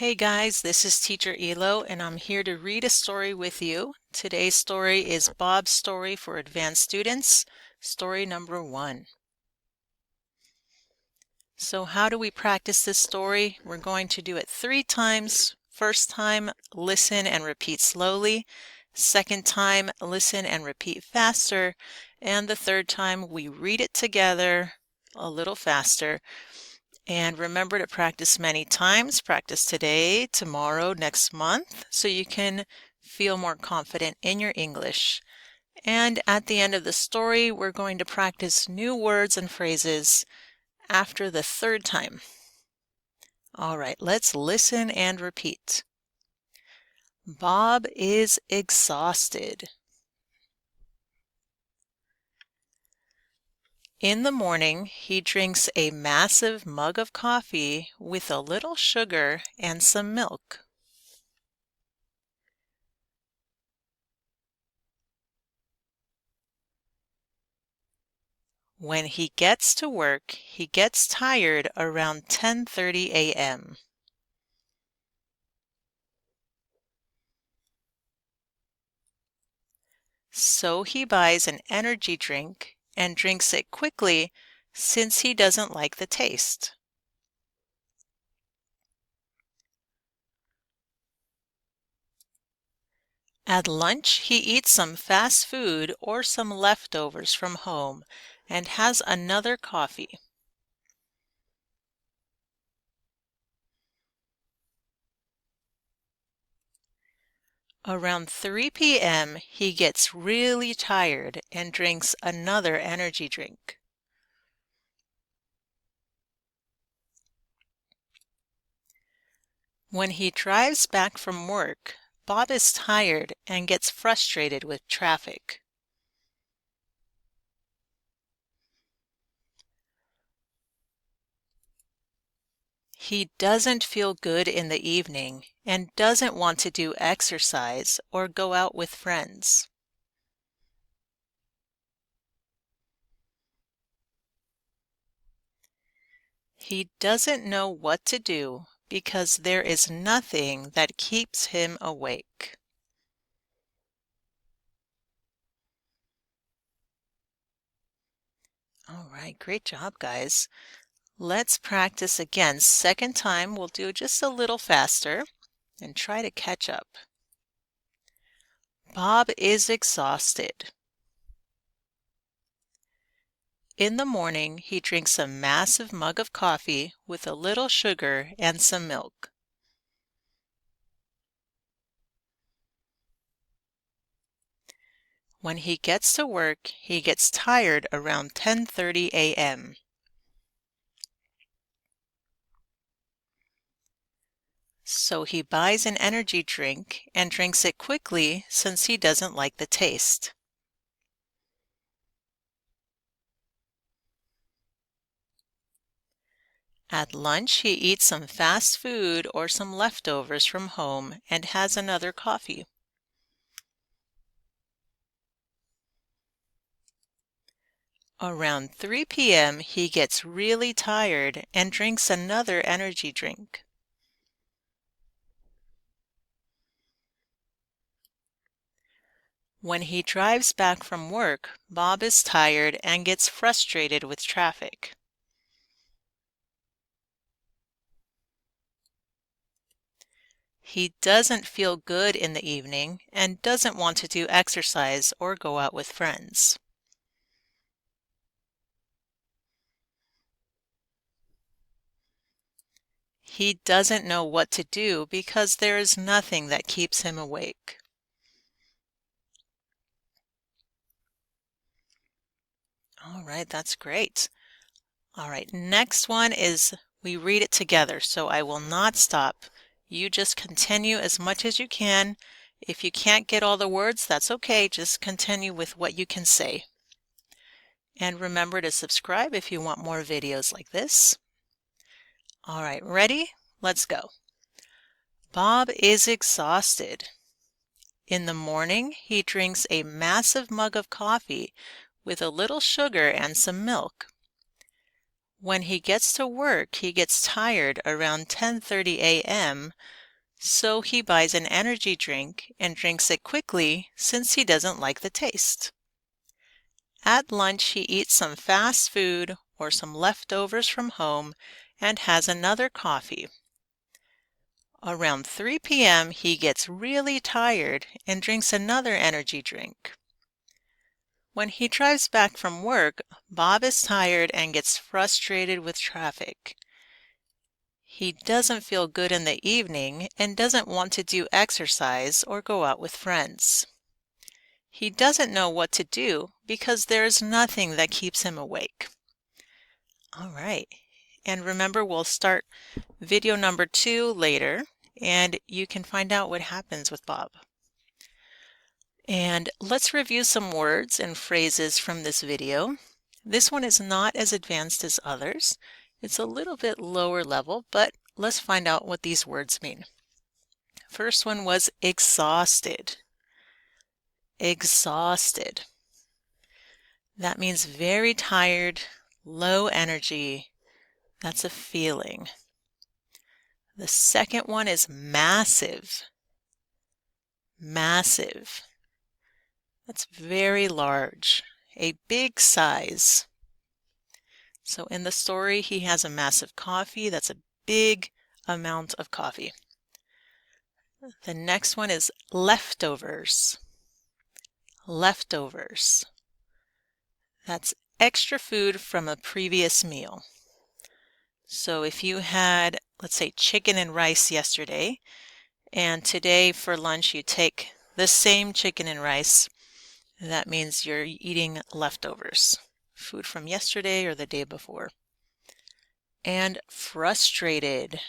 Hey guys, this is Teacher Elo and I'm here to read a story with you. Today's story is Bob's Story for Advanced Students, story number 1. So how do we practice this story? We're going to do it 3 times. First time, listen and repeat slowly. Second time, listen and repeat faster. And the third time, we read it together a little faster. And remember to practice many times. Practice today, tomorrow, next month, so you can feel more confident in your English. And at the end of the story, we're going to practice new words and phrases after the 3rd time. All right, let's listen and repeat. Bob is exhausted. In the morning, he drinks a massive mug of coffee with a little sugar and some milk. When he gets to work, he gets tired around 10:30 a.m. So he buys an energy drink and drinks it quickly since he doesn't like the taste. At lunch, he eats some fast food or some leftovers from home and has another coffee. Around 3 p.m., he gets really tired and drinks another energy drink. When he drives back from work, Bob is tired and gets frustrated with traffic. He doesn't feel good in the evening and doesn't want to do exercise or go out with friends. He doesn't know what to do because there is nothing that keeps him awake. All right, great job, guys. Let's practice again. Second time, we'll do just a little faster and try to catch up. Bob is exhausted. In the morning, he drinks a massive mug of coffee with a little sugar and some milk. When he gets to work, he gets tired around 10:30 a.m. So he buys an energy drink and drinks it quickly since he doesn't like the taste. At lunch, he eats some fast food or some leftovers from home and has another coffee. Around 3 p.m., he gets really tired and drinks another energy drink. When he drives back from work, Bob is tired and gets frustrated with traffic. He doesn't feel good in the evening and doesn't want to do exercise or go out with friends. He doesn't know what to do because there is nothing that keeps him awake. All right, that's great. All right, next one is we read it together, so I will not stop. You just continue as much as you can. If you can't get all the words, that's okay. Just continue with what you can say. And remember to subscribe if you want more videos like this. All right, ready? Let's go. Bob is exhausted. In the morning, he drinks a massive mug of coffee with a little sugar and some milk. When he gets to work, he gets tired around 10:30 a.m., so he buys an energy drink and drinks it quickly since he doesn't like the taste. At lunch, he eats some fast food or some leftovers from home and has another coffee. Around 3 p.m., he gets really tired and drinks another energy drink. When he drives back from work, Bob is tired and gets frustrated with traffic. He doesn't feel good in the evening and doesn't want to do exercise or go out with friends. He doesn't know what to do because there's nothing that keeps him awake. All right. And remember, we'll start video number 2 later, and you can find out what happens with Bob. And let's review some words and phrases from this video. This one is not as advanced as others. It's a little bit lower level, but let's find out what these words mean. First one was exhausted. Exhausted. That means very tired, low energy. That's a feeling. The second one is massive. Massive. That's very large, a big size. So in the story, he has a massive coffee. That's a big amount of coffee. The next one is leftovers. Leftovers. That's extra food from a previous meal. So if you had, let's say, chicken and rice yesterday, and today for lunch you take the same chicken and rice, that means you're eating leftovers, food from yesterday or the day before. And frustrated.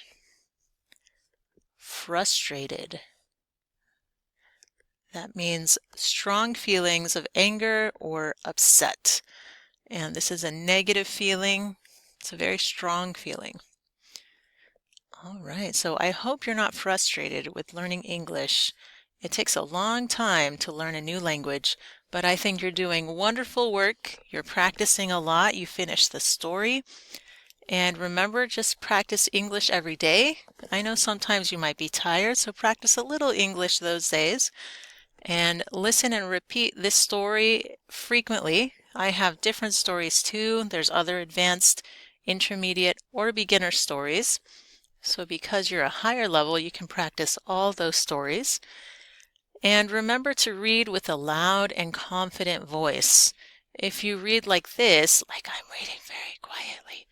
Frustrated. That means strong feelings of anger or upset. And this is a negative feeling. It's a very strong feeling. All right, so I hope you're not frustrated with learning English. It takes a long time to learn a new language, but I think you're doing wonderful work. You're practicing a lot. You finished the story. And remember, just practice English every day. I know sometimes you might be tired, so practice a little English those days. And listen and repeat this story frequently. I have different stories too. There's other advanced, intermediate, or beginner stories. So because you're a higher level, you can practice all those stories. And remember to read with a loud and confident voice. If you read like this, like I'm reading very quietly,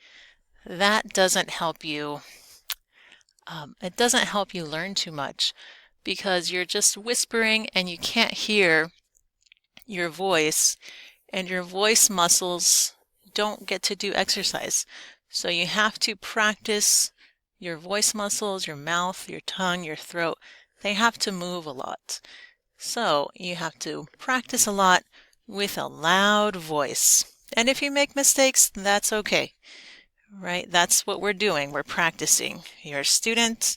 that doesn't help you. It doesn't help you learn too much because you're just whispering and you can't hear your voice, and your voice muscles don't get to do exercise. So you have to practice your voice muscles, your mouth, your tongue, your throat. They have to move a lot. So you have to practice a lot with a loud voice. And if you make mistakes, that's okay, right? That's what we're doing. We're practicing. You're a student.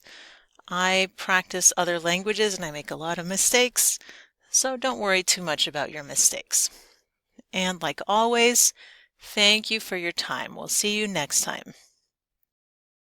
I practice other languages and I make a lot of mistakes. So don't worry too much about your mistakes. And like always, thank you for your time. We'll see you next time.